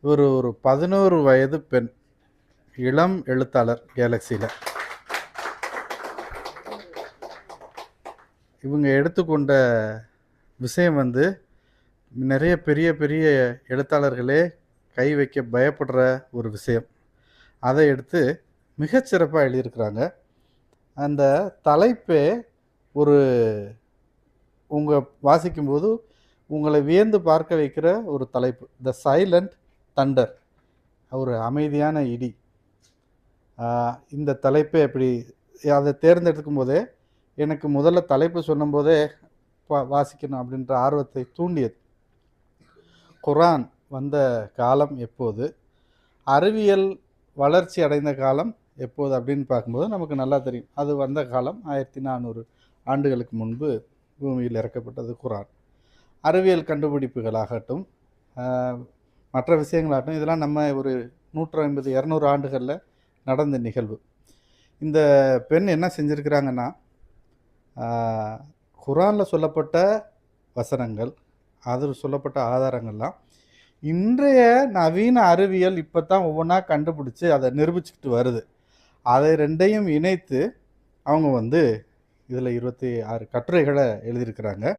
இவர் ஒரு 11 வயது பெண், இளம் எழுத்தாளர் கேலக்சியில். இவங்க எடுத்துக்கொண்ட விஷயம் வந்து நிறைய பெரிய பெரிய எழுத்தாளர்களே கை வைக்க பயப்படுற ஒரு விஷயம். அதை எடுத்து மிகச்சிறப்பாக எழுதியிருக்கிறாங்க. அந்த தலைப்பே ஒரு உங்கள் வாசிக்கும்போது உங்களை வியந்து பார்க்க வைக்கிற ஒரு தலைப்பு. த சைலண்ட் தண்டர், ஒரு அமைதியான இடி. இந்த தலைப்பை எப்படி அதை தேர்ந்தெடுக்கும் போதே எனக்கு முதல்ல தலைப்பு சொல்லும்போதே வாசிக்கணும் அப்படின்ற ஆர்வத்தை தூண்டியது. குரான் வந்த காலம் எப்போது, அறிவியல் வளர்ச்சி அடைந்த காலம் எப்போது அப்படின்னு பார்க்கும்போது நமக்கு நல்லா தெரியும். அது வந்த காலம் 1400 ஆண்டுகளுக்கு முன்பு பூமியில் இறக்கப்பட்டது குரான். அறிவியல் கண்டுபிடிப்புகளாகட்டும், மற்ற விஷயங்களாகட்டும், இதெல்லாம் நம்ம ஒரு 150 200 ஆண்டுகளில் நடந்த நிகழ்வு. இந்த பெண் என்ன செஞ்சுருக்கிறாங்கன்னா, குரானில் சொல்லப்பட்ட வசனங்கள், அதில் சொல்லப்பட்ட ஆதாரங்கள்லாம் இன்றைய நவீன அறிவியல் இப்போ தான் ஒவ்வொன்றா கண்டுபிடிச்சி அதை நிரூபிச்சுக்கிட்டு வருது. அதை ரெண்டையும் இணைத்து அவங்க வந்து இதில் 26 கட்டுரைகளை எழுதியிருக்கிறாங்க.